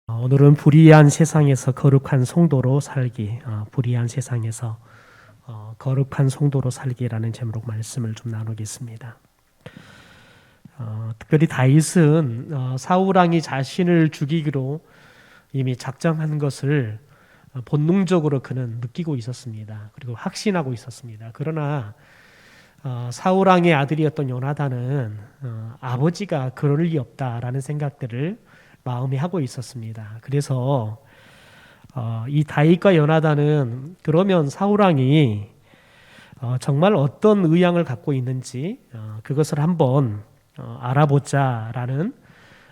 오늘은 불의한 세상에서 거룩한 성도로 살기, 불의한 세상에서 거룩한 성도로 살기라는 제목으로 말씀을 좀 나누겠습니다. 특별히 다윗은 사울 왕이 자신을 죽이기로 이미 작정한 것을 본능적으로 그는 느끼고 있었습니다. 그리고 확신하고 있었습니다. 그러나 사울 왕의 아들이었던 요나단은 아버지가 그럴 리 없다라는 생각들을 마음에 하고 있었습니다. 그래서 이 다윗과 요나단은 그러면 사울 왕이 정말 어떤 의향을 갖고 있는지 그것을 한번 알아보자라는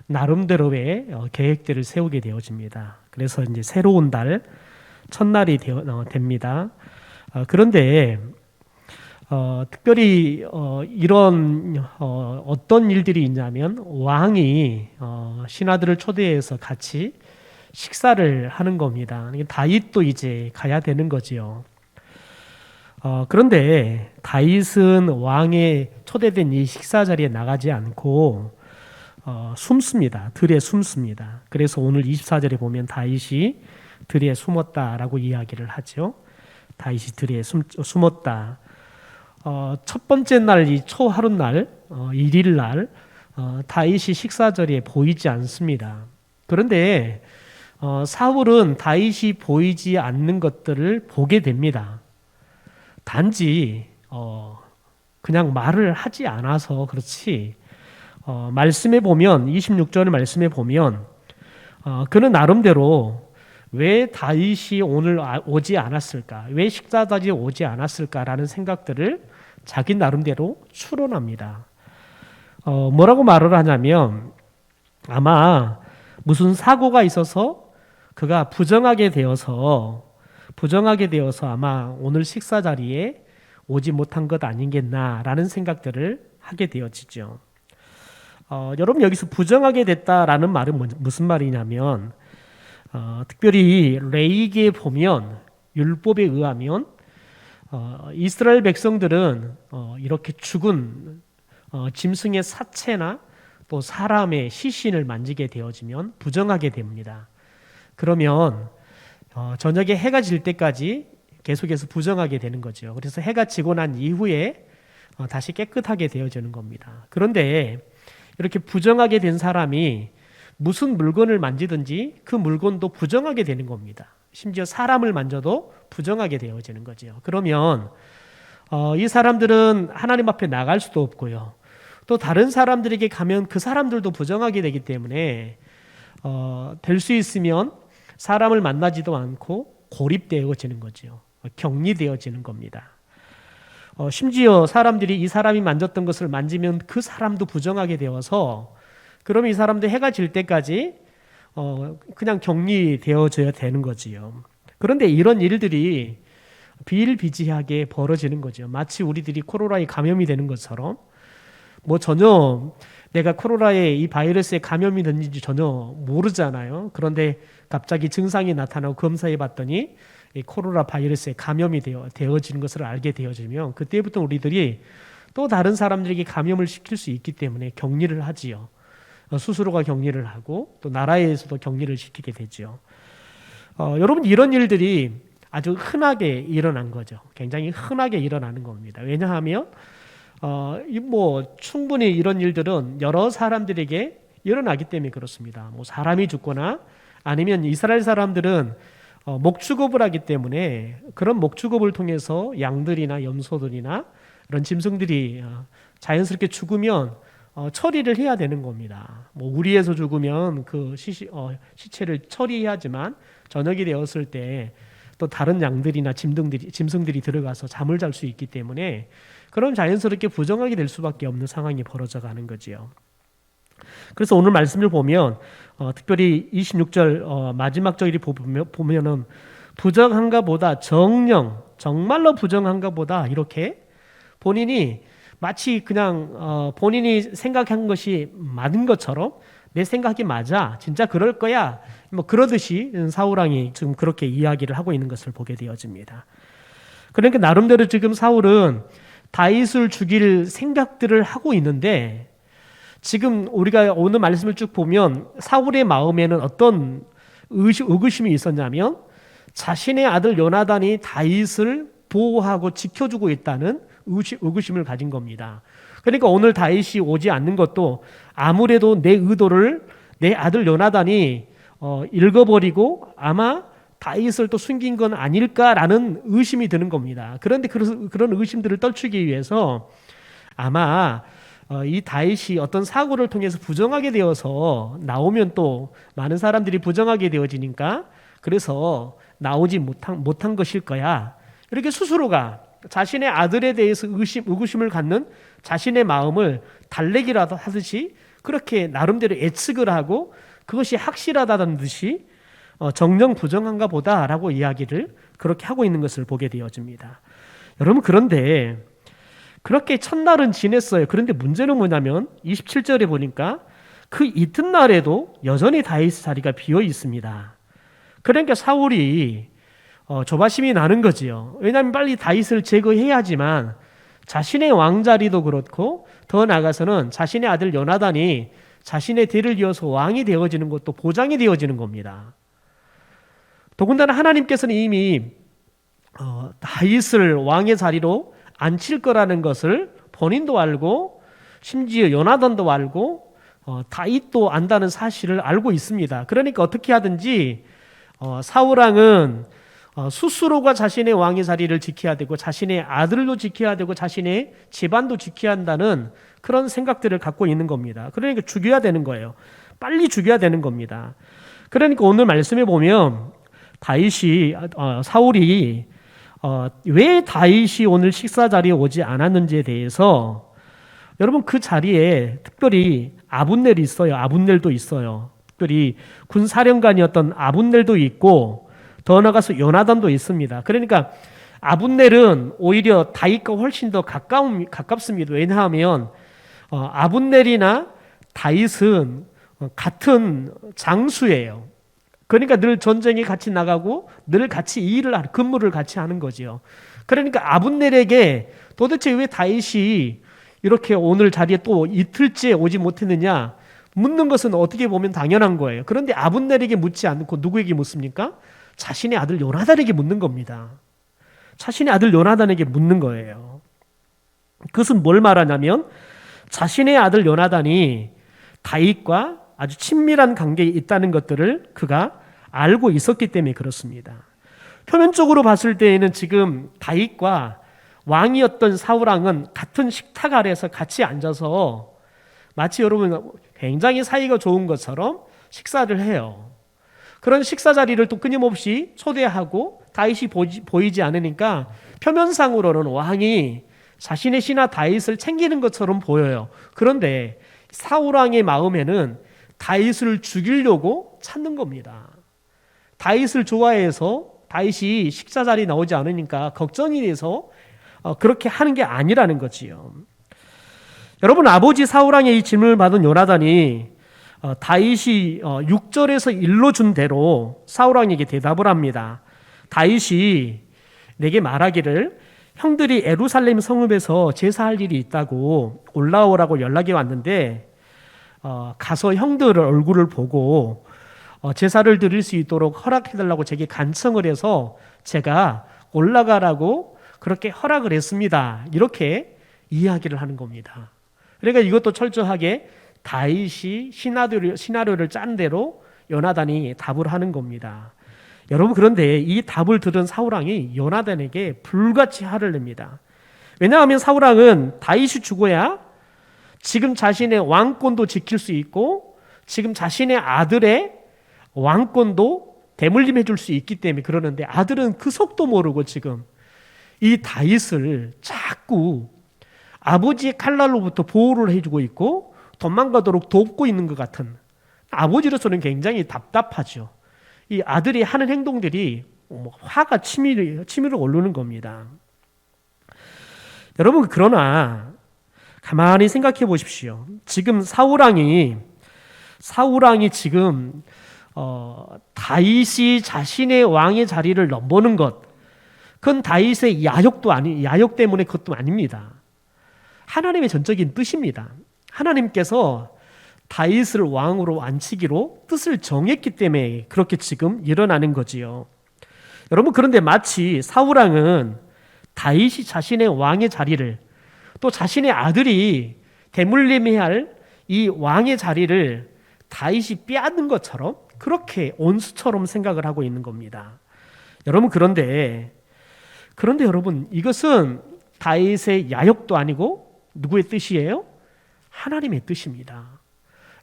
나름대로의 계획들을 세우게 되어집니다. 그래서 이제 새로운 달 첫날이 됩니다. 그런데 특별히 이런 어떤 일들이 있냐면 왕이 신하들을 초대해서 같이 식사를 하는 겁니다. 다윗도 이제 가야 되는 거지요. 그런데 다윗은 왕의 초대된 이 식사 자리에 나가지 않고 숨습니다. 들에 숨습니다. 그래서 오늘 24절에 보면 다윗이 들에 숨었다라고 이야기를 하죠. 다윗이 들에 숨었다. 첫 번째 날, 이 초하룻날, 1일 날, 다윗이 식사 자리에 보이지 않습니다. 그런데 사울은 다윗이 보이지 않는 것들을 보게 됩니다. 단지 그냥 말을 하지 않아서 그렇지. 말씀에 보면 26절의 말씀에 보면 그는 나름대로 왜 다윗이 오늘 오지 않았을까? 왜 식사 자리에 오지 않았을까라는 생각들을 자기 나름대로 추론합니다. 뭐라고 말을 하냐면 아마 무슨 사고가 있어서 그가 부정하게 되어서 아마 오늘 식사 자리에 오지 못한 것 아니겠나라는 생각들을 하게 되어지죠. 여러분 여기서 부정하게 됐다라는 말은 무슨 말이냐면 특별히 레위기에 보면 율법에 의하면 이스라엘 백성들은 이렇게 죽은 짐승의 사체나 또 사람의 시신을 만지게 되어지면 부정하게 됩니다. 그러면 저녁에 해가 질 때까지 계속해서 부정하게 되는 거죠. 그래서 해가 지고 난 이후에 다시 깨끗하게 되어지는 겁니다. 그런데 이렇게 부정하게 된 사람이 무슨 물건을 만지든지 그 물건도 부정하게 되는 겁니다. 심지어 사람을 만져도 부정하게 되어지는 거죠. 그러면 이 사람들은 하나님 앞에 나갈 수도 없고요. 또 다른 사람들에게 가면 그 사람들도 부정하게 되기 때문에 될 수 있으면 사람을 만나지도 않고 고립되어지는 거죠. 격리되어지는 겁니다. 심지어 사람들이 이 사람이 만졌던 것을 만지면 그 사람도 부정하게 되어서 그럼 이 사람도 해가 질 때까지 그냥 격리되어져야 되는 거지요. 그런데 이런 일들이 비일비재하게 벌어지는 거죠. 마치 우리들이 코로나에 감염이 되는 것처럼 뭐 전혀 내가 코로나에 이 바이러스에 감염이 됐는지 전혀 모르잖아요. 그런데 갑자기 증상이 나타나고 검사해 봤더니 이 코로나 바이러스에 감염이 되어지는 것을 알게 되어지면 그때부터 우리들이 또 다른 사람들에게 감염을 시킬 수 있기 때문에 격리를 하지요. 스스로가 격리를 하고 또 나라에서도 격리를 시키게 되죠. 여러분 이런 일들이 아주 흔하게 일어난 거죠. 굉장히 흔하게 일어나는 겁니다. 왜냐하면 뭐 충분히 이런 일들은 여러 사람들에게 일어나기 때문에 그렇습니다. 뭐 사람이 죽거나 아니면 이스라엘 사람들은 목축업을 하기 때문에 그런 목축업을 통해서 양들이나 염소들이나 이런 짐승들이 자연스럽게 죽으면 처리를 해야 되는 겁니다. 뭐 우리에서 죽으면 그 시체를 처리해야지만 저녁이 되었을 때 또 다른 양들이나 짐승들이 들어가서 잠을 잘 수 있기 때문에 그럼 자연스럽게 부정하게 될 수밖에 없는 상황이 벌어져 가는 거지요. 그래서 오늘 말씀을 보면 특별히 26절 마지막 절이 보면은 부정한가 보다 정말로 부정한가 보다 이렇게 본인이 마치 그냥 본인이 생각한 것이 맞은 것처럼 내 생각이 맞아 진짜 그럴 거야 뭐 그러듯이 사울 왕이 지금 그렇게 이야기를 하고 있는 것을 보게 되어집니다. 그러니까 나름대로 지금 사울은 다윗을 죽일 생각들을 하고 있는데 지금 우리가 오늘 말씀을 쭉 보면 사울의 마음에는 어떤 의구심이 있었냐면 자신의 아들 요나단이 다윗을 보호하고 지켜주고 있다는 의구심을 가진 겁니다. 그러니까 오늘 다윗이 오지 않는 것도 아무래도 내 의도를 내 아들 요나단이 읽어버리고 아마 다윗을 또 숨긴 건 아닐까라는 의심이 드는 겁니다. 그런데 그런 의심들을 떨치기 위해서 아마 이 다윗이 어떤 사고를 통해서 부정하게 되어서 나오면 또 많은 사람들이 부정하게 되어지니까 그래서 나오지 못한 것일 거야. 이렇게 스스로가 자신의 아들에 대해서 의구심을 갖는 자신의 마음을 달래기라도 하듯이 그렇게 나름대로 예측을 하고 그것이 확실하다는 듯이 정령 부정한가 보다라고 이야기를 그렇게 하고 있는 것을 보게 되어집니다. 여러분, 그런데 그렇게 첫날은 지냈어요. 그런데 문제는 뭐냐면 27절에 보니까 그 이튿날에도 여전히 다윗 자리가 비어 있습니다. 그러니까 사울이 조바심이 나는 거지요. 왜냐하면 빨리 다윗을 제거해야지만 자신의 왕자리도 그렇고 더 나아가서는 자신의 아들 요나단이 자신의 대를 이어서 왕이 되어지는 것도 보장이 되어지는 겁니다. 더군다나 하나님께서는 이미 다윗을 왕의 자리로 앉힐 거라는 것을 본인도 알고 심지어 요나단도 알고 다윗도 안다는 사실을 알고 있습니다. 그러니까 어떻게 하든지 사울왕은 스스로가 자신의 왕의 자리를 지켜야 되고 자신의 아들도 지켜야 되고 자신의 집안도 지켜야 한다는 그런 생각들을 갖고 있는 겁니다. 그러니까 죽여야 되는 거예요. 빨리 죽여야 되는 겁니다. 그러니까 오늘 말씀에 보면 사울이 왜 다윗이 오늘 식사 자리에 오지 않았는지에 대해서 여러분 그 자리에 특별히 아분넬이 있어요. 아분넬도 있어요. 특별히 군사령관이었던 아분넬도 있고 더 나아가서 요나단도 있습니다. 그러니까 아분넬은 오히려 다윗과 훨씬 더 가깝습니다. 왜냐하면 아분넬이나 다윗은 같은 장수예요. 그러니까 늘 전쟁에 같이 나가고 늘 같이 근무를 같이 하는 거죠. 그러니까 아분넬에게 도대체 왜 다윗이 이렇게 오늘 자리에 또 이틀째 오지 못했느냐 묻는 것은 어떻게 보면 당연한 거예요. 그런데 아분넬에게 묻지 않고 누구에게 묻습니까? 자신의 아들 요나단에게 묻는 겁니다. 자신의 아들 요나단에게 묻는 거예요. 그것은 뭘 말하냐면 자신의 아들 요나단이 다윗과 아주 친밀한 관계에 있다는 것들을 그가 알고 있었기 때문에 그렇습니다. 표면적으로 봤을 때에는 지금 다윗과 왕이었던 사울왕은 같은 식탁 아래에서 같이 앉아서 마치 여러분 굉장히 사이가 좋은 것처럼 식사를 해요. 그런 식사 자리를 또 끊임없이 초대하고 다윗이 보이지 않으니까 표면상으로는 왕이 자신의 신하 다윗을 챙기는 것처럼 보여요. 그런데 사울왕의 마음에는 다윗을 죽이려고 찾는 겁니다. 다윗을 좋아해서 다윗이 식사 자리에 나오지 않으니까 걱정이 돼서 그렇게 하는 게 아니라는 거지요. 여러분, 아버지 사울왕의 이 질문을 받은 요나단이 다윗이 6절에서 일러준 대로 사울왕에게 대답을 합니다. 다윗이 내게 말하기를 형들이 예루살렘 성읍에서 제사할 일이 있다고 올라오라고 연락이 왔는데 가서 형들 얼굴을 보고 제사를 드릴 수 있도록 허락해달라고 제게 간청을 해서 제가 올라가라고 그렇게 허락을 했습니다. 이렇게 이야기를 하는 겁니다. 그러니까 이것도 철저하게 다윗이 시나리오를 짠 대로 요나단이 답을 하는 겁니다. 여러분, 그런데 이 답을 들은 사울왕이 요나단에게 불같이 화를 냅니다. 왜냐하면 사울왕은 다윗이 죽어야 지금 자신의 왕권도 지킬 수 있고 지금 자신의 아들의 왕권도 대물림해 줄 수 있기 때문에 그러는데 아들은 그 속도 모르고 지금 이 다윗을 자꾸 아버지의 칼날로부터 보호를 해주고 있고 도망가도록 돕고 있는 것 같은 아버지로서는 굉장히 답답하죠. 이 아들이 하는 행동들이 화가 치밀을 오르는 겁니다. 여러분, 그러나 가만히 생각해 보십시오. 지금 사울왕이 지금 다윗이 자신의 왕의 자리를 넘보는 것, 그건 다윗의 야욕 때문에 그것도 아닙니다. 하나님의 전적인 뜻입니다. 하나님께서 다윗을 왕으로 앉히기로 뜻을 정했기 때문에 그렇게 지금 일어나는 거지요. 여러분, 그런데 마치 사울왕은 다윗이 자신의 왕의 자리를, 또 자신의 아들이 대물림해야 할 이 왕의 자리를 다윗이 빼앗는 것처럼 그렇게 온수처럼 생각을 하고 있는 겁니다. 여러분, 그런데 여러분, 이것은 다윗의 야욕도 아니고 누구의 뜻이에요? 하나님의 뜻입니다.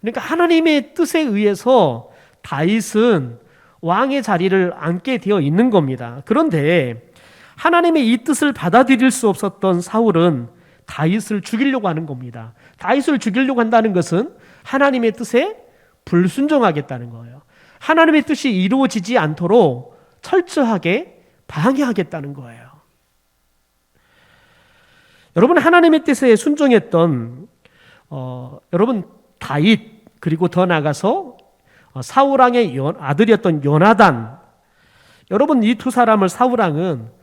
그러니까 하나님의 뜻에 의해서 다윗은 왕의 자리를 앉게 되어 있는 겁니다. 그런데 하나님의 이 뜻을 받아들일 수 없었던 사울은 다윗을 죽이려고 하는 겁니다. 다윗을 죽이려고 한다는 것은 하나님의 뜻에 불순종하겠다는 거예요. 하나님의 뜻이 이루어지지 않도록 철저하게 방해하겠다는 거예요. 여러분, 하나님의 뜻에 순종했던 여러분 다윗, 그리고 더 나아가서 사울왕의 아들이었던 요나단, 여러분 이 두 사람을 사울왕은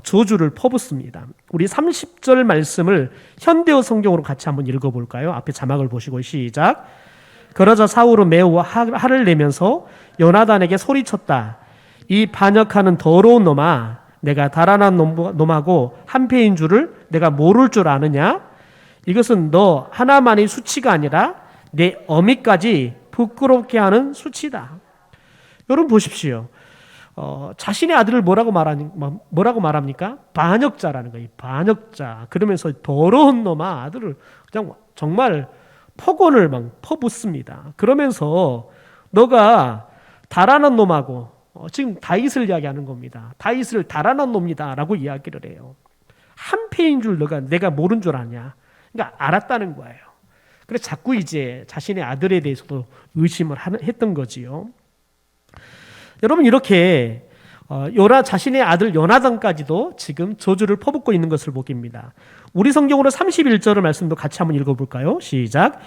저주를 퍼붓습니다. 우리 30절 말씀을 현대어 성경으로 같이 한번 읽어볼까요? 앞에 자막을 보시고 시작. 그러자 사울은 매우 화를 내면서 요나단에게 소리쳤다. 이 반역하는 더러운 놈아, 내가 달아난 놈하고 한패인 줄을 내가 모를 줄 아느냐? 이것은 너 하나만의 수치가 아니라 내 어미까지 부끄럽게 하는 수치다. 여러분 보십시오. 자신의 아들을 뭐라고 말합니까? 반역자라는 거예요. 반역자. 그러면서 더러운 놈아, 아들을 그냥 정말 폭언을 막 퍼붓습니다. 그러면서 너가 달아난 놈하고, 지금 다윗을 이야기하는 겁니다. 다윗을 달아난 놈이다라고 이야기를 해요. 한패인 줄 내가 모른 줄 아냐? 그러니까 알았다는 거예요. 그래서 자꾸 이제 자신의 아들에 대해서도 의심을 했던 거지요. 여러분, 이렇게 자신의 아들 요나단까지도 지금 저주를 퍼붓고 있는 것을 보깁니다. 우리 성경으로 31절의 말씀도 같이 한번 읽어볼까요? 시작.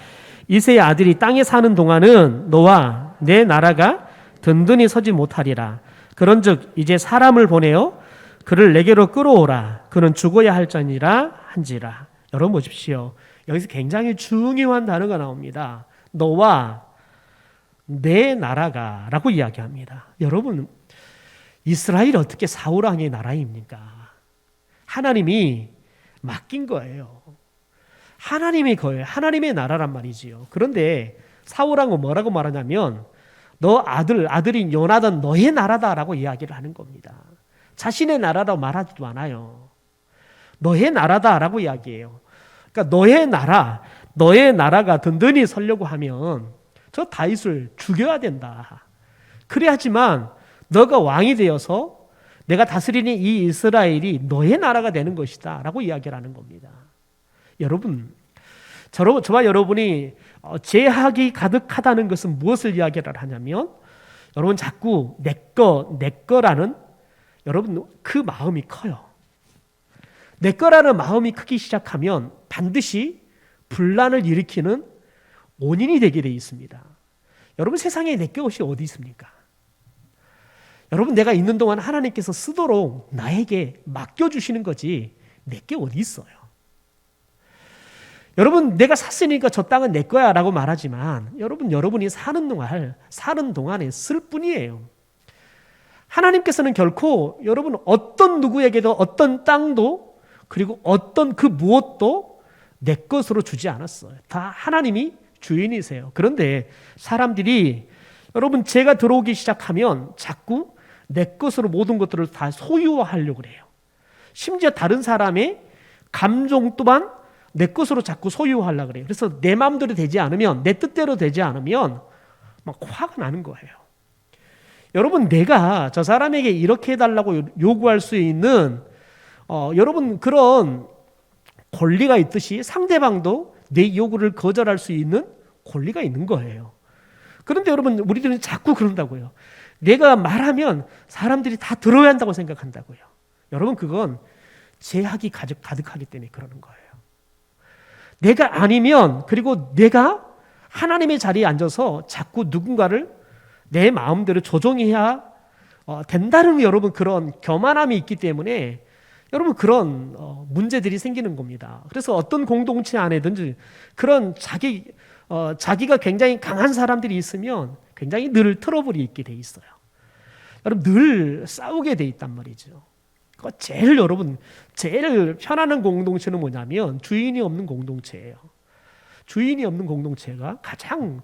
이새의 아들이 땅에 사는 동안은 너와 내 나라가 든든히 서지 못하리라. 그런즉 이제 사람을 보내어 그를 내게로 끌어오라. 그는 죽어야 할 자니라 한지라. 여러분 보십시오. 여기서 굉장히 중요한 단어가 나옵니다. 너와 내 나라가 라고 이야기합니다. 여러분, 이스라엘이 어떻게 사울왕의 나라입니까? 하나님이 맡긴 거예요. 하나님의 거예요. 하나님의 나라란 말이지요. 그런데 사울왕은 뭐라고 말하냐면 너 아들인 요나단 너의 나라다라고 이야기를 하는 겁니다. 자신의 나라라고 말하지도 않아요. 너의 나라다라고 이야기해요. 그러니까 너의 나라가 든든히 서려고 하면 저 다윗을 죽여야 된다. 그래야지만 너가 왕이 되어서 내가 다스리는 이 이스라엘이 너의 나라가 되는 것이다 라고 이야기를 하는 겁니다. 여러분, 저와 여러분이 제약이 가득하다는 것은 무엇을 이야기를 하냐면 여러분 자꾸 내 거라는 여러분 그 마음이 커요. 내 거라는 마음이 크기 시작하면 반드시 분란을 일으키는 원인이 되게 돼 있습니다. 여러분, 세상에 내 것이 어디 있습니까? 여러분, 내가 있는 동안 하나님께서 쓰도록 나에게 맡겨주시는 거지 내 게 어디 있어요? 여러분, 내가 샀으니까 저 땅은 내 거야 라고 말하지만 여러분이 사는 동안에 쓸 뿐이에요. 하나님께서는 결코 여러분 어떤 누구에게도 어떤 땅도 그리고 어떤 그 무엇도 내 것으로 주지 않았어요. 다 하나님이 주인이세요. 그런데 사람들이 여러분 제가 들어오기 시작하면 자꾸 내 것으로 모든 것들을 다 소유하려고 해요. 심지어 다른 사람의 감정 또한 내 것으로 자꾸 소유하려고 그래요. 그래서 내 마음대로 되지 않으면, 내 뜻대로 되지 않으면 막 화가 나는 거예요. 여러분, 내가 저 사람에게 이렇게 해달라고 요구할 수 있는 여러분 그런 권리가 있듯이 상대방도 내 요구를 거절할 수 있는 권리가 있는 거예요. 그런데 여러분, 우리들은 자꾸 그런다고요. 내가 말하면 사람들이 다 들어야 한다고 생각한다고요. 여러분, 그건 제약이 가득하기 때문에 그러는 거예요. 내가 아니면, 그리고 내가 하나님의 자리에 앉아서 자꾸 누군가를 내 마음대로 조종해야 된다는 여러분 그런 교만함이 있기 때문에 여러분 그런 문제들이 생기는 겁니다. 그래서 어떤 공동체 안에든지 그런 자기 자기가 굉장히 강한 사람들이 있으면 굉장히 늘 트러블이 있게 돼 있어요. 여러분 늘 싸우게 돼 있단 말이죠. 여러분 제일 편안한 공동체는 뭐냐면 주인이 없는 공동체예요. 주인이 없는 공동체가 가장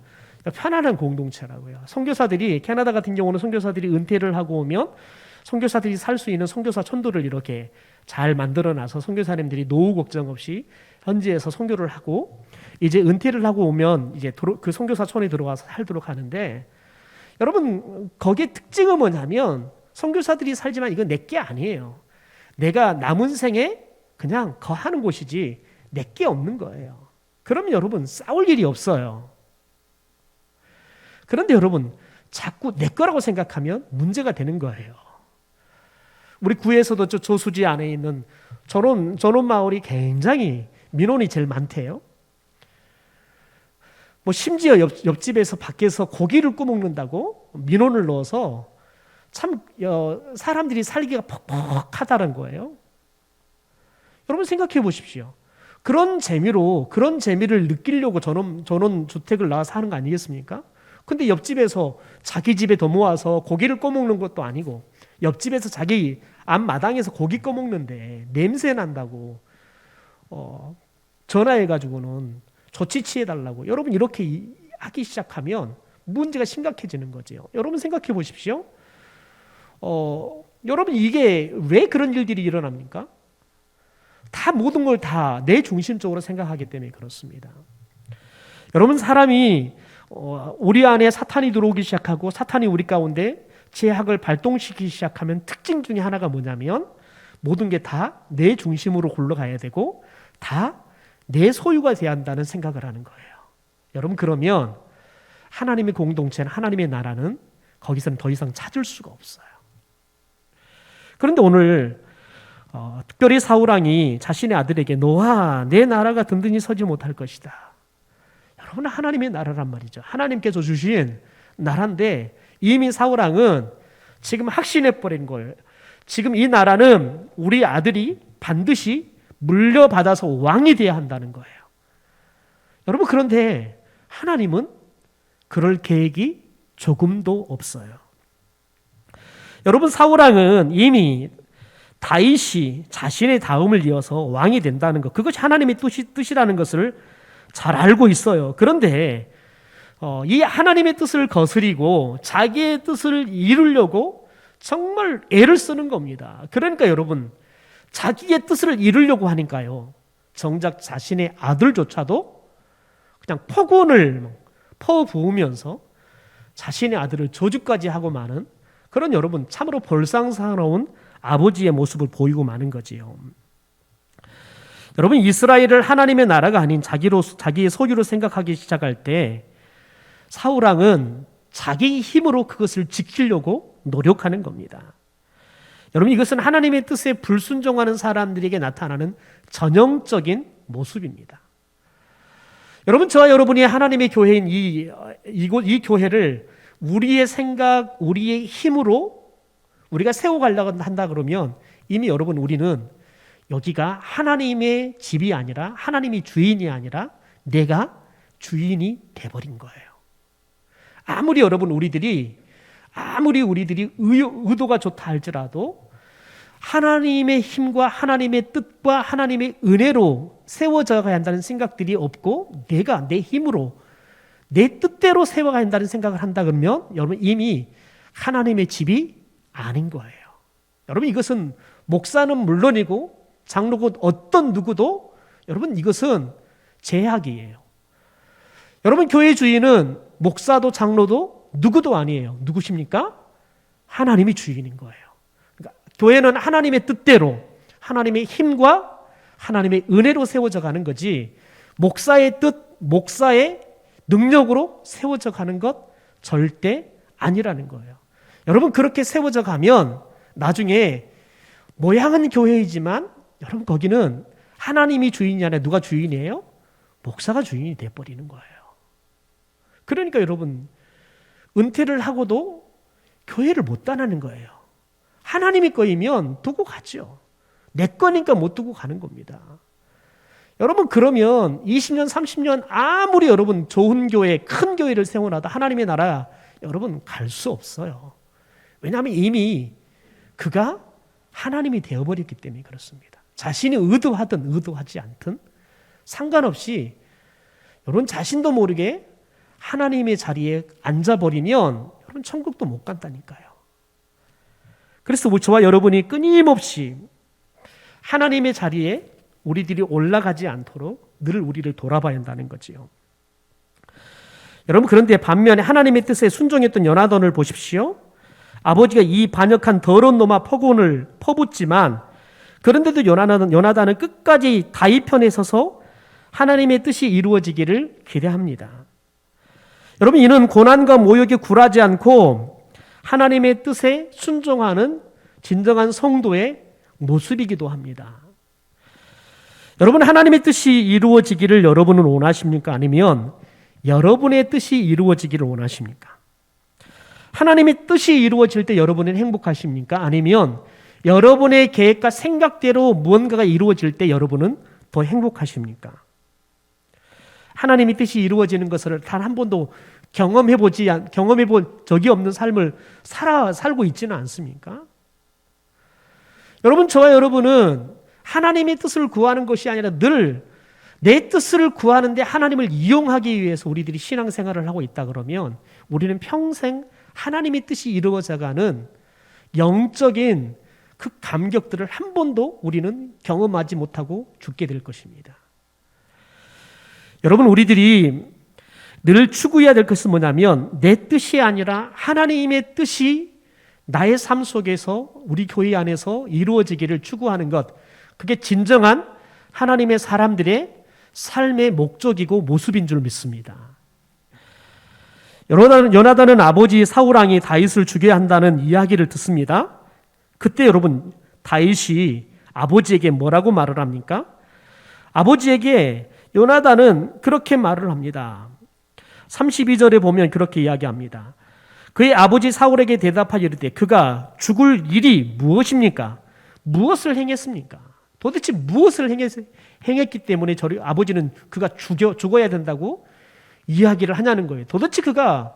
편안한 공동체라고요. 선교사들이 캐나다 같은 경우는 선교사들이 은퇴를 하고 오면 선교사들이 살 수 있는 선교사 천도를 이렇게 잘 만들어놔서 선교사님들이 노후 걱정 없이 현지에서 선교를 하고 이제 은퇴를 하고 오면 이제 그 선교사촌에 들어와서 살도록 하는데, 여러분 거기에 특징은 뭐냐면 선교사들이 살지만 이건 내게 아니에요. 내가 남은 생에 그냥 거하는 곳이지 내게 없는 거예요. 그러면 여러분 싸울 일이 없어요. 그런데 여러분 자꾸 내 거라고 생각하면 문제가 되는 거예요. 우리 구에서도 조수지 안에 있는 전원 마을이 굉장히 민원이 제일 많대요. 뭐 심지어 옆집에서 밖에서 고기를 구먹는다고 민원을 넣어서 참 사람들이 살기가 퍽퍽하다는 거예요. 여러분 생각해 보십시오. 그런 재미를 느끼려고 전원 주택을 나와서 하는 거 아니겠습니까? 근데 옆집에서 자기 집에 넘어와서 고기를 꺼먹는 것도 아니고 옆집에서 자기 앞마당에서 고기 꺼먹는데 냄새 난다고 전화해가지고는 조치 취해달라고, 여러분 이렇게 하기 시작하면 문제가 심각해지는 거죠. 여러분 생각해 보십시오. 여러분 이게 왜 그런 일들이 일어납니까? 다 모든 걸 다 내 중심적으로 생각하기 때문에 그렇습니다. 여러분 사람이 우리 안에 사탄이 들어오기 시작하고 사탄이 우리 가운데 죄악을 발동시키기 시작하면 특징 중에 하나가 뭐냐면 모든 게 다 내 중심으로 굴러가야 되고 다 내 소유가 돼야 한다는 생각을 하는 거예요. 여러분 그러면 하나님의 공동체는, 하나님의 나라는 거기서는 더 이상 찾을 수가 없어요. 그런데 오늘 특별히 사울왕이 자신의 아들에게 너와 내 나라가 든든히 서지 못할 것이다. 여러분 하나님의 나라란 말이죠. 하나님께서 주신 나라인데 이미 사울왕은 지금 확신해버린 거예요. 지금 이 나라는 우리 아들이 반드시 물려받아서 왕이 되어야 한다는 거예요. 여러분 그런데 하나님은 그럴 계획이 조금도 없어요. 여러분 사울왕은 이미 다윗이 자신의 다음을 이어서 왕이 된다는 것, 그것이 하나님의 뜻이라는 것을 잘 알고 있어요. 그런데 이 하나님의 뜻을 거스리고 자기의 뜻을 이루려고 정말 애를 쓰는 겁니다. 그러니까 여러분 자기의 뜻을 이루려고 하니까요, 정작 자신의 아들조차도 그냥 폭언을 퍼부으면서 자신의 아들을 저주까지 하고 마는 그런, 여러분 참으로 볼상사나운 아버지의 모습을 보이고 마는 거지요. 여러분 이스라엘을 하나님의 나라가 아닌 자기의 소유로 생각하기 시작할 때 사울왕은 자기 힘으로 그것을 지키려고 노력하는 겁니다. 여러분 이것은 하나님의 뜻에 불순종하는 사람들에게 나타나는 전형적인 모습입니다. 여러분 저와 여러분이 하나님의 교회인 이 교회를 우리의 생각, 우리의 힘으로 우리가 세워가려고 한다 그러면 이미 여러분 우리는 여기가 하나님의 집이 아니라, 하나님이 주인이 아니라 내가 주인이 돼버린 거예요. 아무리 우리들이 의도가 좋다 할지라도 하나님의 힘과 하나님의 뜻과 하나님의 은혜로 세워져 가야 한다는 생각들이 없고 내가 내 힘으로 내 뜻대로 세워가야 한다는 생각을 한다 그러면 여러분 이미 하나님의 집이 아닌 거예요. 여러분 이것은 목사는 물론이고 장로고 어떤 누구도 여러분 이것은 제약이에요. 여러분 교회 주인은 목사도 장로도 누구도 아니에요. 누구십니까? 하나님이 주인인 거예요. 그러니까 교회는 하나님의 뜻대로 하나님의 힘과 하나님의 은혜로 세워져 가는 거지 목사의 뜻, 목사의 능력으로 세워져 가는 것 절대 아니라는 거예요. 여러분 그렇게 세워져 가면 나중에 모양은 교회이지만 여러분 거기는 하나님이 주인이 아니라 누가 주인이에요? 목사가 주인이 돼버리는 거예요. 그러니까 여러분 은퇴를 하고도 교회를 못 떠나는 거예요. 하나님이 거이면 두고 가죠. 내 거니까 못 두고 가는 겁니다. 여러분 그러면 20년, 30년 아무리 여러분 좋은 교회, 큰 교회를 세워놔도 하나님의 나라 여러분 갈 수 없어요. 왜냐하면 이미 그가 하나님이 되어버렸기 때문에 그렇습니다. 자신이 의도하든 의도하지 않든 상관없이 여러분 자신도 모르게 하나님의 자리에 앉아버리면 여러분 천국도 못 간다니까요. 그래서 저와 여러분이 끊임없이 하나님의 자리에 우리들이 올라가지 않도록 늘 우리를 돌아봐야 한다는 거지요. 여러분 그런데 반면에 하나님의 뜻에 순종했던 요나단을 보십시오. 아버지가 이 반역한 더러운 놈아 폭언을 퍼붓지만 그런데도 요나단은 끝까지 다윗 편에 서서 하나님의 뜻이 이루어지기를 기대합니다. 여러분 이는 고난과 모욕에 굴하지 않고 하나님의 뜻에 순종하는 진정한 성도의 모습이기도 합니다. 여러분 하나님의 뜻이 이루어지기를 여러분은 원하십니까? 아니면 여러분의 뜻이 이루어지기를 원하십니까? 하나님의 뜻이 이루어질 때 여러분은 행복하십니까? 아니면 여러분의 계획과 생각대로 무언가가 이루어질 때 여러분은 더 행복하십니까? 하나님의 뜻이 이루어지는 것을 단 한 번도 경험해 본 적이 없는 삶을 살고 있지는 않습니까? 여러분 저와 여러분은 하나님의 뜻을 구하는 것이 아니라 늘 내 뜻을 구하는데 하나님을 이용하기 위해서 우리들이 신앙생활을 하고 있다 그러면 우리는 평생 하나님의 뜻이 이루어져가는 영적인 그 감격들을 한 번도 우리는 경험하지 못하고 죽게 될 것입니다. 여러분 우리들이 늘 추구해야 될 것은 뭐냐면 내 뜻이 아니라 하나님의 뜻이 나의 삶 속에서 우리 교회 안에서 이루어지기를 추구하는 것, 그게 진정한 하나님의 사람들의 삶의 목적이고 모습인 줄 믿습니다. 요나단은 아버지 사울왕이 다윗을 죽여야 한다는 이야기를 듣습니다. 그때 여러분 다윗이 아버지에게 뭐라고 말을 합니까? 아버지에게 요나단은 그렇게 말을 합니다. 32절에 보면 그렇게 이야기합니다. 그의 아버지 사울에게 대답하여 이르되 그가 죽을 일이 무엇입니까? 무엇을 행했습니까? 도대체 무엇을 행했기 때문에 아버지는 그가 죽어야 된다고 이야기를 하냐는 거예요. 도대체 그가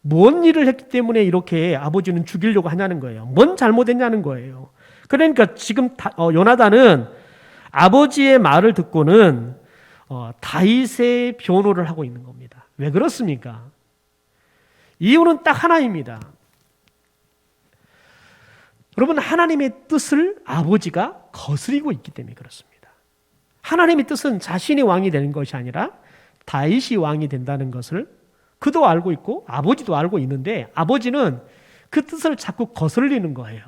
뭔 일을 했기 때문에 이렇게 아버지는 죽이려고 하냐는 거예요. 뭔 잘못했냐는 거예요. 그러니까 지금 요나단은 아버지의 말을 듣고는 다윗의 변호를 하고 있는 겁니다. 왜 그렇습니까? 이유는 딱 하나입니다. 여러분 하나님의 뜻을 아버지가 거스리고 있기 때문에 그렇습니다. 하나님의 뜻은 자신이 왕이 되는 것이 아니라 다윗이 왕이 된다는 것을 그도 알고 있고 아버지도 알고 있는데 아버지는 그 뜻을 자꾸 거슬리는 거예요.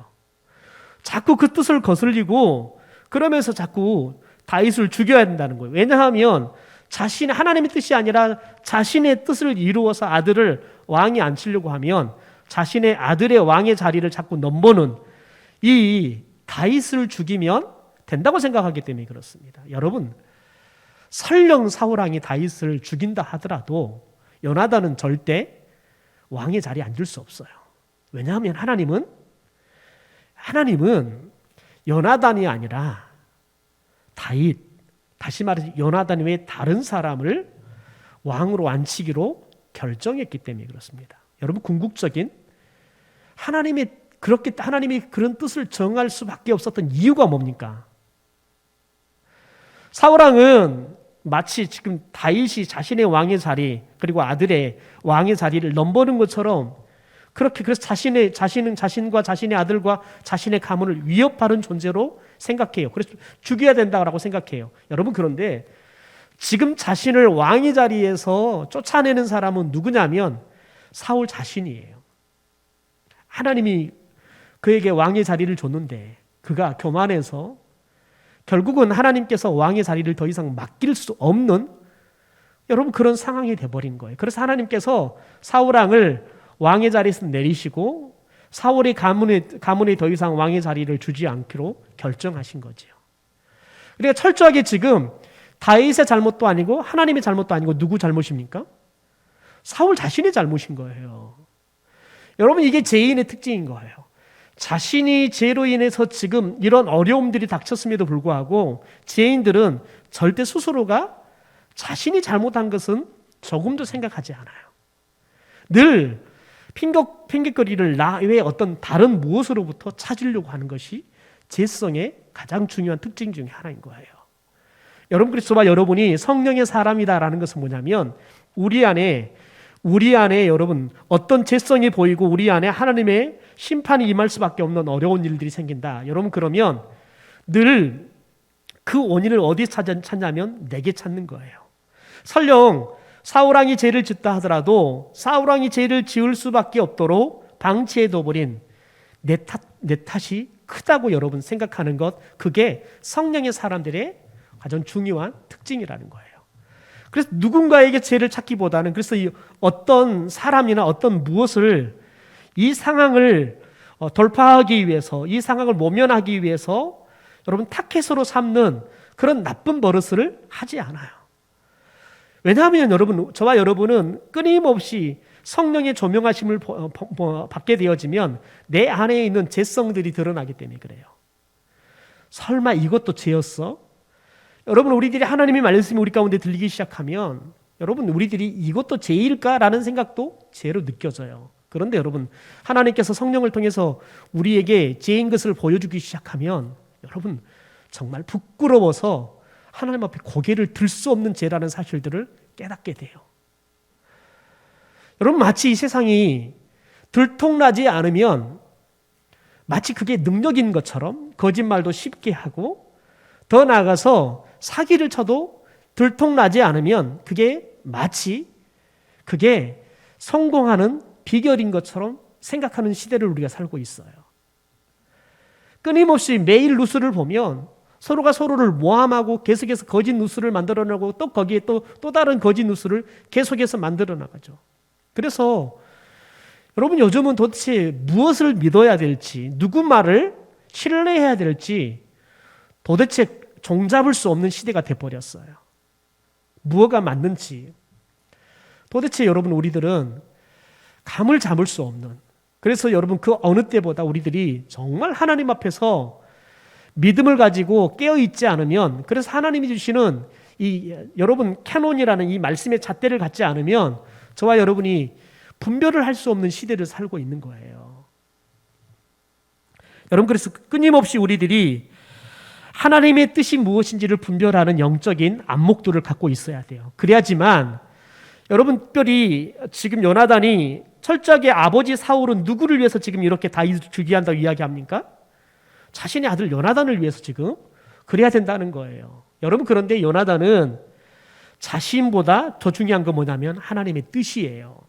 자꾸 그 뜻을 거슬리고 그러면서 자꾸 다윗을 죽여야 된다는 거예요. 왜냐하면 하나님의 뜻이 아니라 자신의 뜻을 이루어서 아들을 왕이 앉히려고 하면 자신의 아들의 왕의 자리를 자꾸 넘보는 이 다윗을 죽이면 된다고 생각하기 때문에 그렇습니다. 여러분 설령 사울왕이 다윗을 죽인다 하더라도 요나단은 절대 왕의 자리에 앉을 수 없어요. 왜냐하면 하나님은 요나단이 아니라 다윗, 다시 말해서 요나단 외에 다른 사람을 왕으로 앉히기로 결정했기 때문에 그렇습니다. 여러분 궁극적인 하나님이 그런 뜻을 정할 수밖에 없었던 이유가 뭡니까? 사울왕은 마치 지금 다윗이 자신의 왕의 자리 그리고 아들의 왕의 자리를 넘보는 것처럼 그래서 자신은 자신과 자신의 아들과 자신의 가문을 위협하는 존재로 생각해요. 그래서 죽여야 된다고 생각해요. 여러분 그런데 지금 자신을 왕의 자리에서 쫓아내는 사람은 누구냐면 사울 자신이에요. 하나님이 그에게 왕의 자리를 줬는데 그가 교만해서 결국은 하나님께서 왕의 자리를 더 이상 맡길 수 없는 여러분 그런 상황이 돼버린 거예요. 그래서 하나님께서 사울왕을 왕의 자리에서 내리시고 사울의 가문에 더 이상 왕의 자리를 주지 않기로 결정하신 거죠. 그러니까 철저하게 지금 다윗의 잘못도 아니고 하나님의 잘못도 아니고 누구 잘못입니까? 사울 자신의 잘못인 거예요. 여러분 이게 죄인의 특징인 거예요. 자신이 죄로 인해서 지금 이런 어려움들이 닥쳤음에도 불구하고 죄인들은 절대 스스로가 자신이 잘못한 것은 조금도 생각하지 않아요. 늘 핑계거리를 나 외에 어떤 다른 무엇으로부터 찾으려고 하는 것이 죄성의 가장 중요한 특징 중에 하나인 거예요. 여러분, 그래서 저와 여러분이 성령의 사람이다라는 것은 뭐냐면 우리 안에 여러분 어떤 죄성이 보이고 우리 안에 하나님의 심판이 임할 수밖에 없는 어려운 일들이 생긴다. 여러분, 그러면 늘 그 원인을 어디에 찾냐면 내게 찾는 거예요. 설령 사울왕이 죄를 짓다 하더라도 사울왕이 죄를 지을 수밖에 없도록 방치해둬버린 내 탓이 크다고 여러분 생각하는 것, 그게 성령의 사람들의 가장 중요한 특징이라는 거예요. 그래서 누군가에게 죄를 찾기보다는, 그래서 어떤 사람이나 어떤 무엇을 이 상황을 돌파하기 위해서, 이 상황을 모면하기 위해서 여러분 타켓으로 삼는 그런 나쁜 버릇을 하지 않아요. 왜냐하면 여러분, 저와 여러분은 끊임없이 성령의 조명하심을 받게 되어지면 내 안에 있는 죄성들이 드러나기 때문에 그래요. 설마 이것도 죄였어? 여러분, 우리들이 하나님의 말씀이 우리 가운데 들리기 시작하면 여러분, 우리들이 이것도 죄일까라는 생각도 죄로 느껴져요. 그런데 여러분, 하나님께서 성령을 통해서 우리에게 죄인 것을 보여주기 시작하면 여러분, 정말 부끄러워서 하나님 앞에 고개를 들 수 없는 죄라는 사실들을 깨닫게 돼요. 여러분, 마치 이 세상이 들통나지 않으면 마치 그게 능력인 것처럼 거짓말도 쉽게 하고, 더 나아가서 사기를 쳐도 들통나지 않으면 그게 마치 그게 성공하는 비결인 것처럼 생각하는 시대를 우리가 살고 있어요. 끊임없이 매일 뉴스를 보면 서로가 서로를 모함하고 계속해서 거짓 뉴스를 만들어내고 또 거기에 또 다른 거짓 뉴스를 계속해서 만들어 나가죠. 그래서 여러분, 요즘은 도대체 무엇을 믿어야 될지, 누구 말을 신뢰해야 될지 도대체 종잡을 수 없는 시대가 돼버렸어요. 무엇가 맞는지 도대체 여러분, 우리들은 감을 잡을 수 없는, 그래서 여러분, 그 어느 때보다 우리들이 정말 하나님 앞에서 믿음을 가지고 깨어있지 않으면, 그래서 하나님이 주시는 이 여러분 캐논이라는 이 말씀의 잣대를 갖지 않으면 저와 여러분이 분별을 할 수 없는 시대를 살고 있는 거예요. 여러분, 그래서 끊임없이 우리들이 하나님의 뜻이 무엇인지를 분별하는 영적인 안목도를 갖고 있어야 돼요. 그래야지만 여러분, 특별히 지금 요나단이 철저하게 아버지 사울은 누구를 위해서 지금 이렇게 다윗을 죽이게 한다고 이야기합니까? 자신의 아들 요나단을 위해서 지금 그래야 된다는 거예요. 여러분, 그런데 요나단은 자신보다 더 중요한 건 뭐냐면 하나님의 뜻이에요.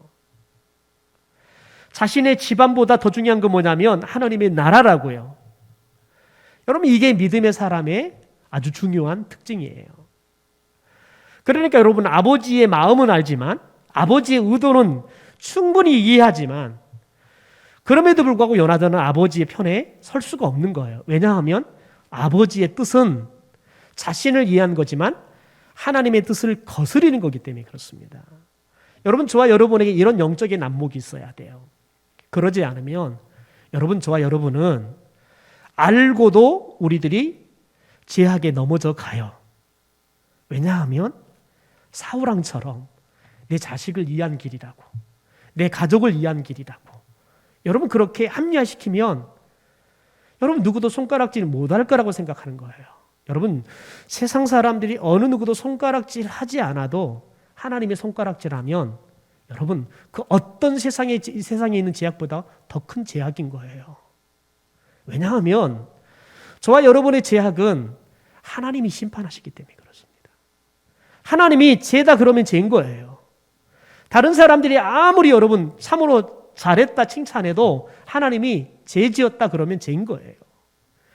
자신의 집안보다 더 중요한 건 뭐냐면 하나님의 나라라고요. 여러분, 이게 믿음의 사람의 아주 중요한 특징이에요. 그러니까 여러분, 아버지의 마음은 알지만, 아버지의 의도는 충분히 이해하지만, 그럼에도 불구하고 요나단은 아버지의 편에 설 수가 없는 거예요. 왜냐하면 아버지의 뜻은 자신을 이해한 거지만 하나님의 뜻을 거스리는 거기 때문에 그렇습니다. 여러분, 저와 여러분에게 이런 영적인 안목이 있어야 돼요. 그러지 않으면 여러분, 저와 여러분은 알고도 우리들이 죄악에 넘어져 가요. 왜냐하면 사울왕처럼 내 자식을 이해한 길이라고, 내 가족을 이해한 길이라고 여러분 그렇게 합리화시키면 여러분 누구도 손가락질 못할 거라고 생각하는 거예요. 여러분, 세상 사람들이 어느 누구도 손가락질 하지 않아도 하나님의 손가락질하면 여러분 그 어떤 세상에 있는 죄악보다 더 큰 죄악인 거예요. 왜냐하면 저와 여러분의 죄악은 하나님이 심판하시기 때문에 그렇습니다. 하나님이 죄다 그러면 죄인 거예요. 다른 사람들이 아무리 여러분 참으로 잘했다 칭찬해도 하나님이 죄 지었다 그러면 죄인 거예요.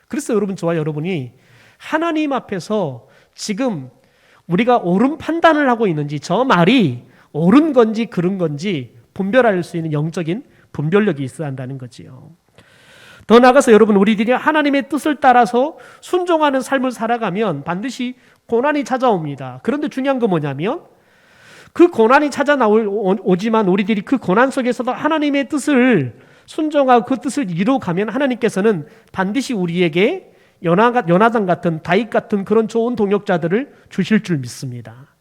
그래서 여러분, 저와 여러분이 하나님 앞에서 지금 우리가 옳은 판단을 하고 있는지, 저 말이 옳은 건지 그른 건지 분별할 수 있는 영적인 분별력이 있어야 한다는 거지요. 더 나아가서 여러분, 우리들이 하나님의 뜻을 따라서 순종하는 삶을 살아가면 반드시 고난이 찾아옵니다. 그런데 중요한 건 뭐냐면 그 고난이 오지만 우리들이 그 고난 속에서도 하나님의 뜻을 순종하고 그 뜻을 이루어가면 하나님께서는 반드시 우리에게 요나단 같은, 다윗 같은 그런 좋은 동역자들을 주실 줄 믿습니다.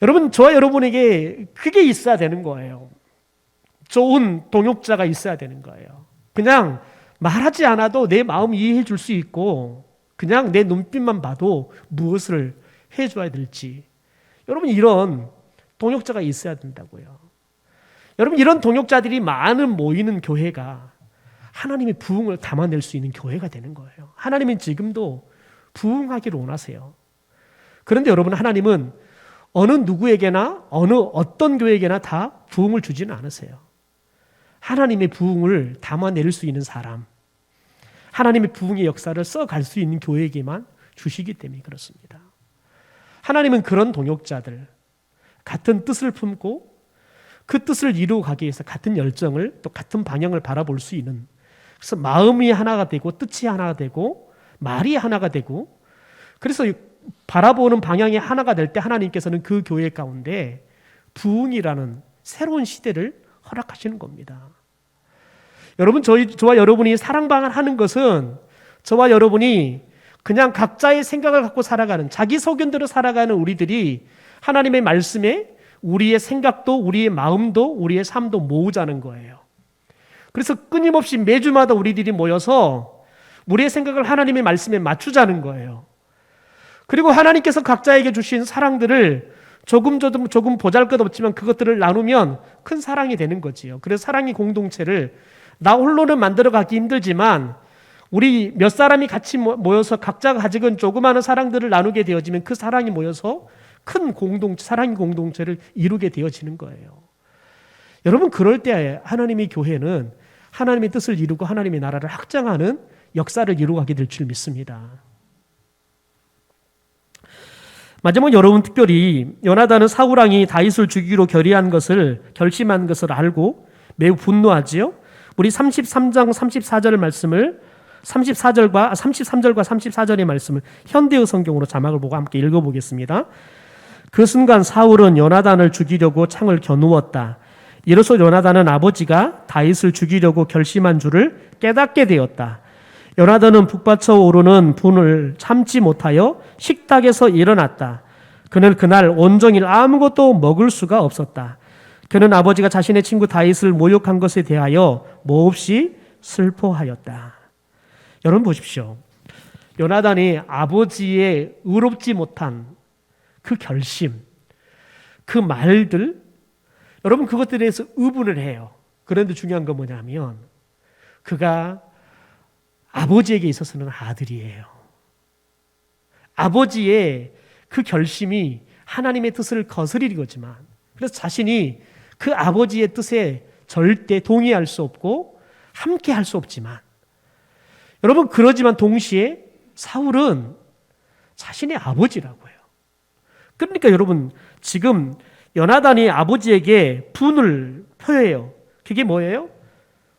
여러분, 저와 여러분에게 그게 있어야 되는 거예요. 좋은 동역자가 있어야 되는 거예요. 그냥 말하지 않아도 내 마음 이해해 줄 수 있고 그냥 내 눈빛만 봐도 무엇을 해줘야 될지, 여러분 이런 동역자가 있어야 된다고요. 여러분, 이런 동역자들이 많은 모이는 교회가 하나님의 부흥을 담아낼 수 있는 교회가 되는 거예요. 하나님은 지금도 부흥하기를 원하세요. 그런데 여러분, 하나님은 어느 누구에게나 어떤 교회에게나 다 부흥을 주지는 않으세요. 하나님의 부흥을 담아낼 수 있는 사람, 하나님의 부흥의 역사를 써갈 수 있는 교회에게만 주시기 때문에 그렇습니다. 하나님은 그런 동역자들, 같은 뜻을 품고 그 뜻을 이루어가기 위해서 같은 열정을, 또 같은 방향을 바라볼 수 있는, 그래서 마음이 하나가 되고 뜻이 하나가 되고 말이 하나가 되고, 그래서 바라보는 방향이 하나가 될 때 하나님께서는 그 교회 가운데 부흥이라는 새로운 시대를 허락하시는 겁니다. 여러분, 저와 여러분이 사랑방을 것은 저와 여러분이 그냥 각자의 생각을 갖고 살아가는, 자기 소견대로 살아가는 우리들이 하나님의 말씀에 우리의 생각도, 우리의 마음도, 우리의 삶도 모으자는 거예요. 그래서 끊임없이 매주마다 우리들이 모여서 우리의 생각을 하나님의 말씀에 맞추자는 거예요. 그리고 하나님께서 각자에게 주신 사랑들을 조금 보잘것없지만 그것들을 나누면 큰 사랑이 되는 거지요. 그래서 사랑의 공동체를 나 홀로는 만들어가기 힘들지만 우리 몇 사람이 같이 모여서 각자가 가지고 조그마한 사랑들을 나누게 되어지면 그 사랑이 모여서 큰 사랑의 공동체를 이루게 되어지는 거예요. 여러분, 그럴 때 하나님의 교회는 하나님의 뜻을 이루고 하나님의 나라를 확장하는 역사를 이루어가게 될 줄 믿습니다. 마지막, 여러분 특별히 요나단은 사울 왕이 다윗을 죽이기로 결심한 것을 알고 매우 분노하지요. 우리 33장 34절의 말씀을 33절과 34절의 말씀을 현대의 성경으로 자막을 보고 함께 읽어보겠습니다. 그 순간 사울은 요나단을 죽이려고 창을 겨누었다. 이로써 요나단은 아버지가 다윗을 죽이려고 결심한 줄을 깨닫게 되었다. 요나단은 북받쳐 오르는 분을 참지 못하여 식탁에서 일어났다. 그는 그날 온종일 아무것도 먹을 수가 없었다. 그는 아버지가 자신의 친구 다윗을 모욕한 것에 대하여 몹시 슬퍼하였다. 여러분 보십시오. 요나단이 아버지의 의롭지 못한 그 결심, 그 말들, 여러분 그것들에 대해서 의분을 해요. 그런데 중요한 건 뭐냐면 그가 아버지에게 있어서는 아들이에요. 아버지의 그 결심이 하나님의 뜻을 거스르는 거지만, 그래서 자신이 그 아버지의 뜻에 절대 동의할 수 없고 함께 할 수 없지만, 여러분 그러지만 동시에 사울은 자신의 아버지라고요. 그러니까 여러분 지금 요나단이 아버지에게 분을 표해요. 그게 뭐예요?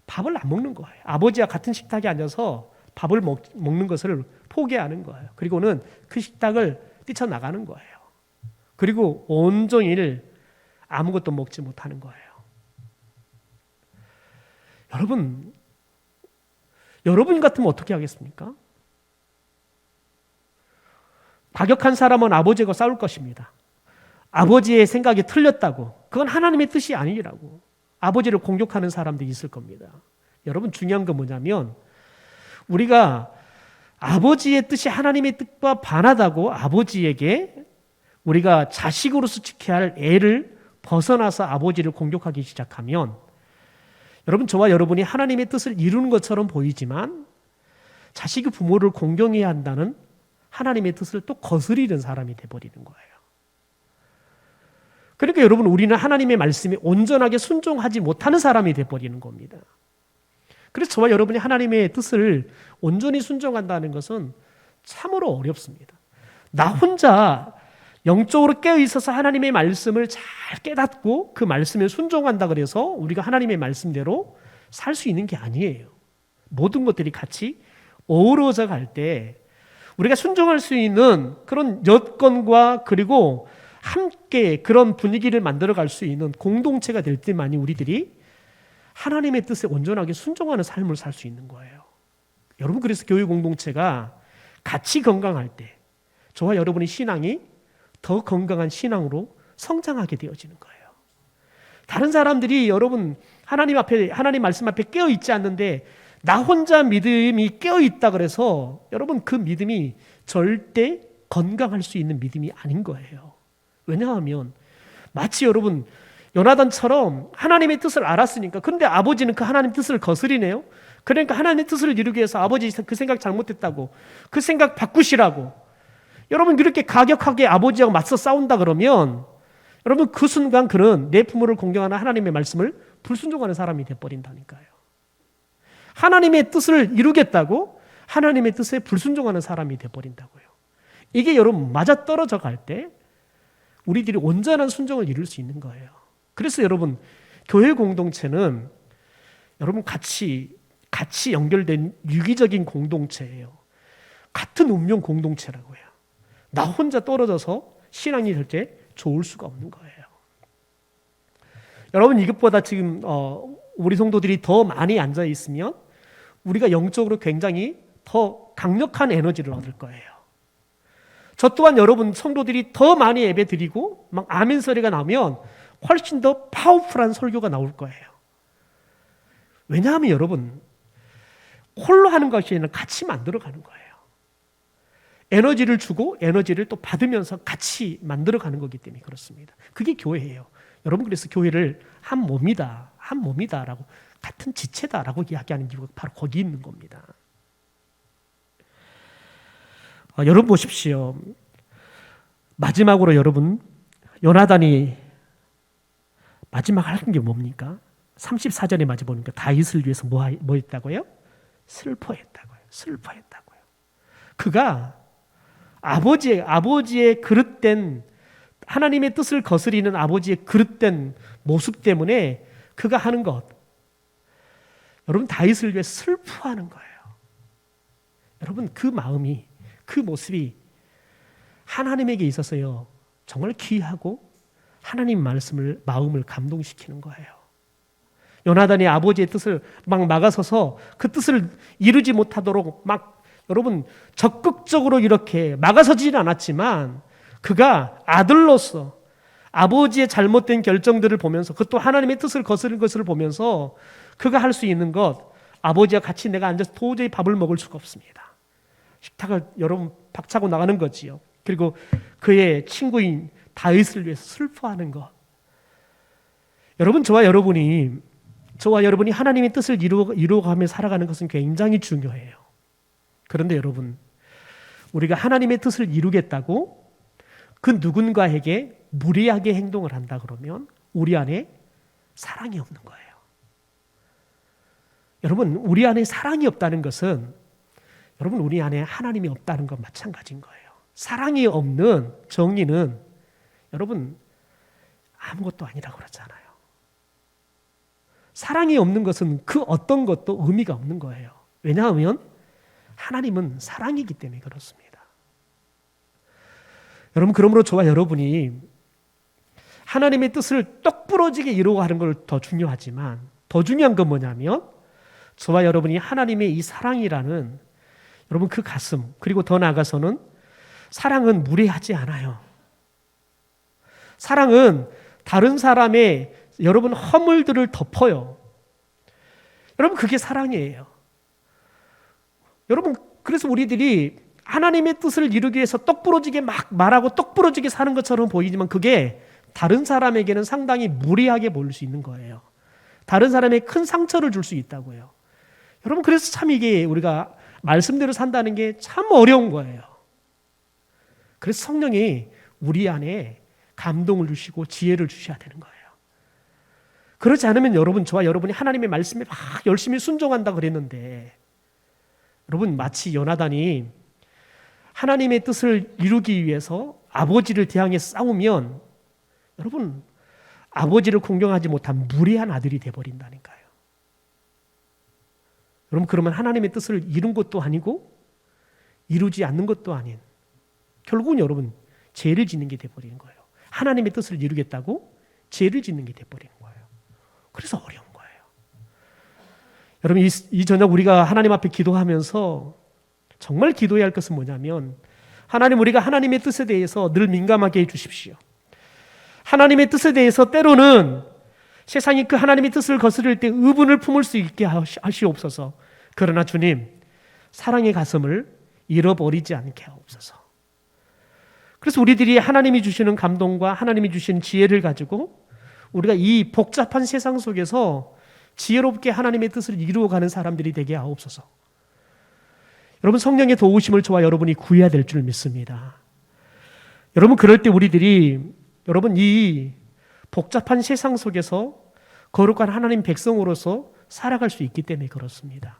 밥을 안 먹는 거예요. 아버지와 같은 식탁에 앉아서 밥을 먹는 것을 포기하는 거예요. 그리고는 그 식탁을 뛰쳐나가는 거예요. 그리고 온종일 아무것도 먹지 못하는 거예요. 여러분 같으면 어떻게 하겠습니까? 과격한 사람은 아버지와 싸울 것입니다. 아버지의 생각이 틀렸다고, 그건 하나님의 뜻이 아니라고 아버지를 공격하는 사람들이 있을 겁니다. 여러분 중요한 건 뭐냐면 우리가 아버지의 뜻이 하나님의 뜻과 반하다고 아버지에게 우리가 자식으로서 지켜야 할 애를 벗어나서 아버지를 공격하기 시작하면, 여러분 저와 여러분이 하나님의 뜻을 이루는 것처럼 보이지만 자식이 부모를 공경해야 한다는 하나님의 뜻을 또 거스리는 사람이 되어버리는 거예요. 그러니까 여러분 우리는 하나님의 말씀에 온전하게 순종하지 못하는 사람이 되어버리는 겁니다. 그래서 저와 여러분이 하나님의 뜻을 온전히 순종한다는 것은 참으로 어렵습니다. 나 혼자 영적으로 깨어있어서 하나님의 말씀을 잘 깨닫고 그 말씀에 순종한다 그래서 우리가 하나님의 말씀대로 살 수 있는 게 아니에요. 모든 것들이 같이 어우러져 갈 때 우리가 순종할 수 있는 그런 여건과 그리고 함께 그런 분위기를 만들어 갈 수 있는 공동체가 될 때만이 우리들이 하나님의 뜻에 온전하게 순종하는 삶을 살 수 있는 거예요. 여러분, 그래서 교회 공동체가 같이 건강할 때 저와 여러분의 신앙이 더 건강한 신앙으로 성장하게 되어지는 거예요. 다른 사람들이 여러분 하나님 앞에, 하나님 말씀 앞에 깨어 있지 않는데 나 혼자 믿음이 깨어 있다 그래서 여러분 그 믿음이 절대 건강할 수 있는 믿음이 아닌 거예요. 왜냐하면 마치 여러분 요나단처럼 하나님의 뜻을 알았으니까, 근데 아버지는 그 하나님 뜻을 거스리네요. 그러니까 하나님의 뜻을 이루기 위해서 아버지 그 생각 잘못했다고, 그 생각 바꾸시라고 여러분 그렇게 가격하게 아버지하고 맞서 싸운다 그러면 여러분 그 순간 그는 내 부모를 공경하는 하나님의 말씀을 불순종하는 사람이 되어버린다니까요. 하나님의 뜻을 이루겠다고 하나님의 뜻에 불순종하는 사람이 되어버린다고요. 이게 여러분 맞아떨어져 갈 때 우리들이 온전한 순종을 이룰 수 있는 거예요. 그래서 여러분 교회 공동체는 여러분 같이 연결된 유기적인 공동체예요. 같은 운명 공동체라고요. 나 혼자 떨어져서 신앙이 절대 좋을 수가 없는 거예요. 여러분 이것보다 지금 우리 성도들이 더 많이 앉아 있으면 우리가 영적으로 굉장히 더 강력한 에너지를 얻을 거예요. 저 또한 여러분 성도들이 더 많이 예배 드리고 막 아멘 소리가 나면 훨씬 더 파워풀한 설교가 나올 거예요. 왜냐하면 여러분 홀로 하는 것이 아니라 같이 만들어가는 거예요. 에너지를 주고 에너지를 또 받으면서 같이 만들어가는 거기 때문에 그렇습니다. 그게 교회예요. 여러분 그래서 교회를 한 몸이다, 한 몸이다라고, 같은 지체다라고 이야기하는 이유가 바로 거기 있는 겁니다. 여러분 보십시오. 마지막으로 여러분 요나단이 마지막 할 게 뭡니까? 34절에 맞아 보니까 다윗을 위해서 뭐 했다고요? 슬퍼했다고요. 슬퍼했다고요. 그가 아버지의 그릇된 하나님의 뜻을 거스리는 아버지의 그릇된 모습 때문에 그가 하는 것, 여러분 다윗을 위해 슬퍼하는 거예요. 여러분 그 마음이, 그 모습이 하나님에게 있어서요 정말 귀하고 하나님 마음을 감동시키는 거예요. 요나단이 아버지의 뜻을 막 막아서서 그 뜻을 이루지 못하도록 막 여러분 적극적으로 이렇게 막아서지는 않았지만 그가 아들로서 아버지의 잘못된 결정들을 보면서, 그것도 하나님의 뜻을 거스른 것을 보면서 그가 할 수 있는 것, 아버지와 같이 내가 앉아서 도저히 밥을 먹을 수가 없습니다. 식탁을 여러분 박차고 나가는 거지요. 그리고 그의 친구인 다윗을 위해서 슬퍼하는 것. 여러분 저와 여러분이 하나님의 뜻을 이루어가며 살아가는 것은 굉장히 중요해요. 그런데 여러분 우리가 하나님의 뜻을 이루겠다고 그 누군가에게 무리하게 행동을 한다 그러면 우리 안에 사랑이 없는 거예요. 여러분 우리 안에 사랑이 없다는 것은 여러분 우리 안에 하나님이 없다는 것 마찬가지인 거예요. 사랑이 없는 정의는 여러분 아무것도 아니라고 그러잖아요. 사랑이 없는 것은 그 어떤 것도 의미가 없는 거예요. 왜냐하면 하나님은 사랑이기 때문에 그렇습니다. 여러분 그러므로 저와 여러분이 하나님의 뜻을 똑부러지게 이루어가는 걸 더 중요하지만 더 중요한 건 뭐냐면 저와 여러분이 하나님의 이 사랑이라는 여러분 그 가슴, 그리고 더 나아가서는 사랑은 무례하지 않아요. 사랑은 다른 사람의 여러분 허물들을 덮어요. 여러분 그게 사랑이에요. 여러분 그래서 우리들이 하나님의 뜻을 이루기 위해서 똑부러지게 막 말하고 똑부러지게 사는 것처럼 보이지만 그게 다른 사람에게는 상당히 무례하게 보일 수 있는 거예요. 다른 사람에게 큰 상처를 줄 수 있다고요. 여러분 그래서 참 이게 우리가 말씀대로 산다는 게 참 어려운 거예요. 그래서 성령이 우리 안에 감동을 주시고 지혜를 주셔야 되는 거예요. 그렇지 않으면 여러분, 저와 여러분이 하나님의 말씀에 막 열심히 순종한다 그랬는데 여러분 마치 요나단이 하나님의 뜻을 이루기 위해서 아버지를 대항해 싸우면 여러분 아버지를 공경하지 못한 무례한 아들이 되어버린다니까요. 여러분 그러면 하나님의 뜻을 이룬 것도 아니고 이루지 않는 것도 아닌 결국은 여러분 죄를 짓는 게 되어버리는 거예요. 하나님의 뜻을 이루겠다고 죄를 짓는 게 되어버리는 거예요. 그래서 어려운 거예요. 여러분 이 저녁 우리가 하나님 앞에 기도하면서 정말 기도해야 할 것은 뭐냐면 하나님, 우리가 하나님의 뜻에 대해서 늘 민감하게 해주십시오. 하나님의 뜻에 대해서 때로는 세상이 그 하나님의 뜻을 거스를 때 의문을 품을 수 있게 하시옵소서. 그러나 주님, 사랑의 가슴을 잃어버리지 않게 하옵소서. 그래서 우리들이 하나님이 주시는 감동과 하나님이 주시는 지혜를 가지고 우리가 이 복잡한 세상 속에서 지혜롭게 하나님의 뜻을 이루어가는 사람들이 되게 하옵소서. 여러분, 성령의 도우심을 저와 여러분이 구해야 될 줄 믿습니다. 여러분, 그럴 때 우리들이 여러분 이 복잡한 세상 속에서 거룩한 하나님 백성으로서 살아갈 수 있기 때문에 그렇습니다.